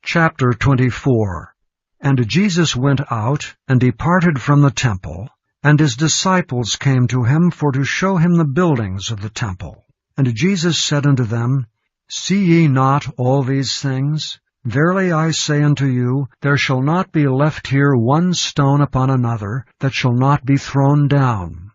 Chapter 24. And Jesus went out, and departed from the temple, and his disciples came to him for to show him the buildings of the temple. And Jesus said unto them, See ye not all these things? Verily I say unto you, there shall not be left here one stone upon another, that shall not be thrown down.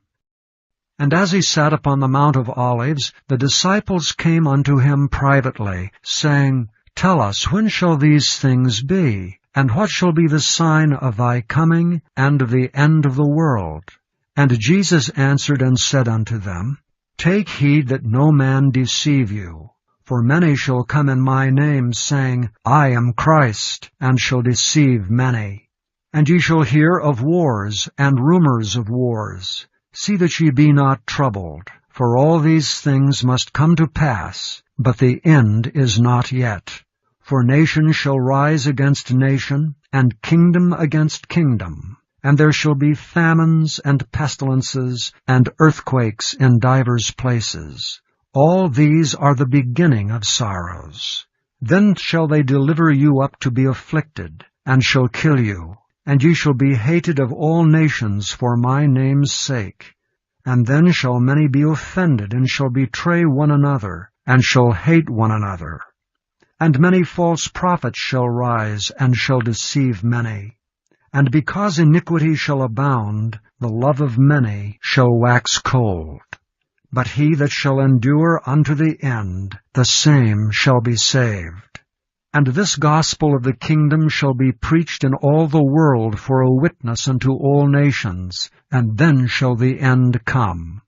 And as he sat upon the Mount of Olives, the disciples came unto him privately, saying, Tell us, when shall these things be? And what shall be the sign of thy coming, and of the end of the world? And Jesus answered and said unto them, Take heed that no man deceive you. For many shall come in my name, saying, I am Christ, and shall deceive many. And ye shall hear of wars, and rumors of wars. See that ye be not troubled, for all these things must come to pass, but the end is not yet. For nation shall rise against nation, and kingdom against kingdom. And there shall be famines, and pestilences, and earthquakes in divers places. All these are the beginning of sorrows. Then shall they deliver you up to be afflicted, and shall kill you. And ye shall be hated of all nations for my name's sake. And then shall many be offended, and shall betray one another, and shall hate one another. And many false prophets shall rise, and shall deceive many. And because iniquity shall abound, the love of many shall wax cold. But he that shall endure unto the end, the same shall be saved. And this gospel of the kingdom shall be preached in all the world for a witness unto all nations, and then shall the end come.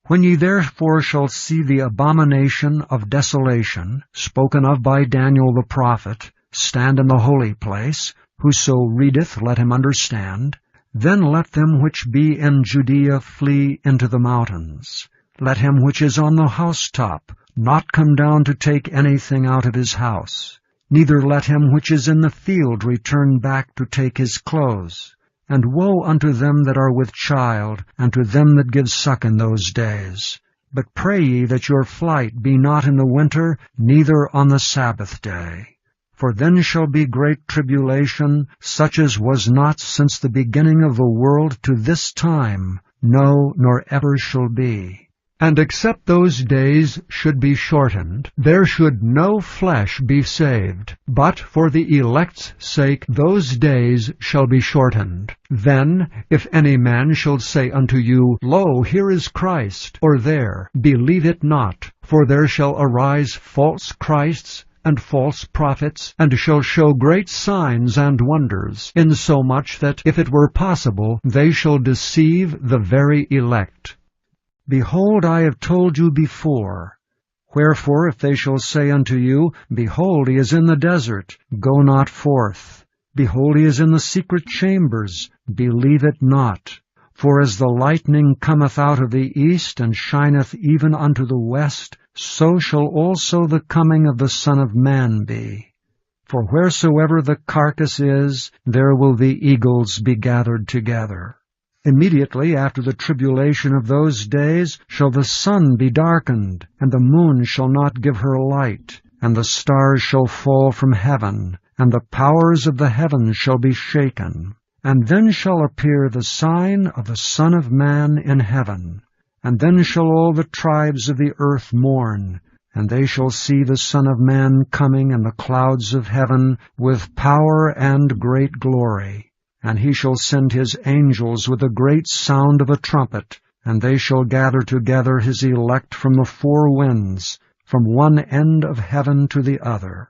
When ye therefore shall see the abomination of desolation, spoken of by Daniel the prophet, stand in the holy place, whoso readeth, let him understand. Then let them which be in Judea flee into the mountains. Let him which is on the housetop not come down to take anything out of his house. Neither let him which is in the field return back to take his clothes. And woe unto them that are with child, and to them that give suck in those days. But pray ye that your flight be not in the winter, neither on the Sabbath day. For then shall be great tribulation, such as was not since the beginning of the world to this time, no, nor ever shall be. And except those days should be shortened, there should no flesh be saved. But for the elect's sake those days shall be shortened. Then, if any man shall say unto you, Lo, here is Christ, or there, believe it not. For there shall arise false Christs, and false prophets, and shall show great signs and wonders, insomuch that, if it were possible, they shall deceive the very elect. Behold, I have told you before. Wherefore, if they shall say unto you, Behold, he is in the desert, go not forth. Behold, he is in the secret chambers, believe it not. For as the lightning cometh out of the east, and shineth even unto the west, so shall also the coming of the Son of Man be. For wheresoever the carcass is, there will the eagles be gathered together. Immediately after the tribulation of those days shall the sun be darkened, and the moon shall not give her light, and the stars shall fall from heaven, and the powers of the heavens shall be shaken. And then shall appear the sign of the Son of Man in heaven. And then shall all the tribes of the earth mourn, and they shall see the Son of Man coming in the clouds of heaven with power and great glory. And he shall send his angels with a great sound of a trumpet, and they shall gather together his elect from the four winds, from one end of heaven to the other.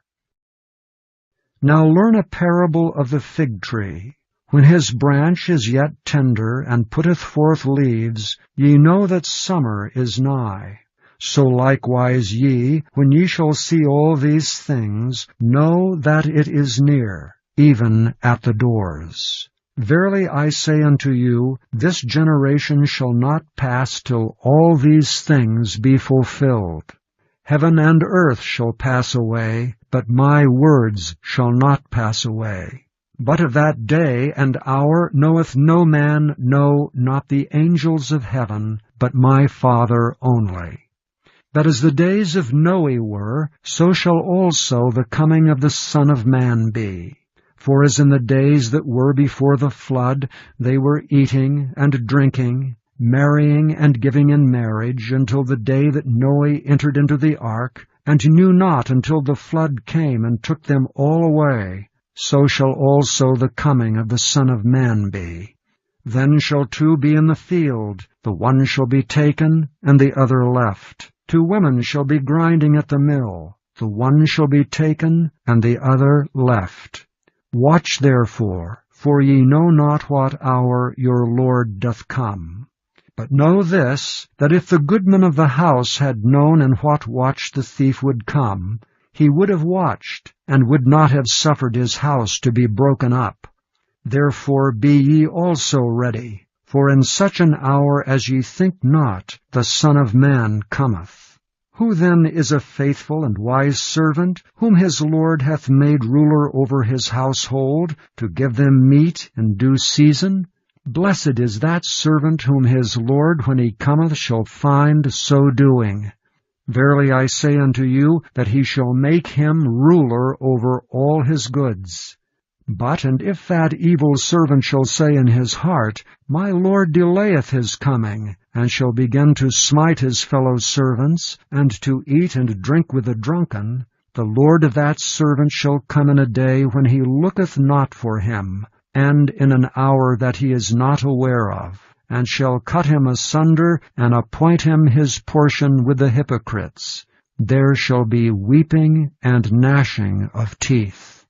Now learn a parable of the fig tree. When his branch is yet tender, and putteth forth leaves, ye know that summer is nigh. So likewise ye, when ye shall see all these things, know that it is near, even at the doors. Verily I say unto you, this generation shall not pass till all these things be fulfilled. Heaven and earth shall pass away, but my words shall not pass away. But of that day and hour knoweth no man, no, not the angels of heaven, but my Father only. that as the days of Noe were, so shall also the coming of the Son of Man be. For as in the days that were before the flood, they were eating and drinking, marrying and giving in marriage, until the day that Noe entered into the ark, and knew not until the flood came and took them all away, so shall also the coming of the Son of Man be. Then shall two be in the field, the one shall be taken, and the other left. 2 women shall be grinding at the mill, the one shall be taken, and the other left. Watch therefore, for ye know not what hour your Lord doth come. But know this, that if the goodman of the house had known in what watch the thief would come, he would have watched, and would not have suffered his house to be broken up. Therefore be ye also ready, for in such an hour as ye think not, the Son of Man cometh. Who then is a faithful and wise servant, whom his Lord hath made ruler over his household, to give them meat in due season? Blessed is that servant whom his Lord, when he cometh, shall find so doing. Verily I say unto you, that he shall make him ruler over all his goods. But, and if that evil servant shall say in his heart, My Lord delayeth his coming, and shall begin to smite his fellow servants, and to eat and drink with the drunken, the Lord of that servant shall come in a day when he looketh not for him, and in an hour that he is not aware of, and shall cut him asunder, and appoint him his portion with the hypocrites. There shall be weeping and gnashing of teeth.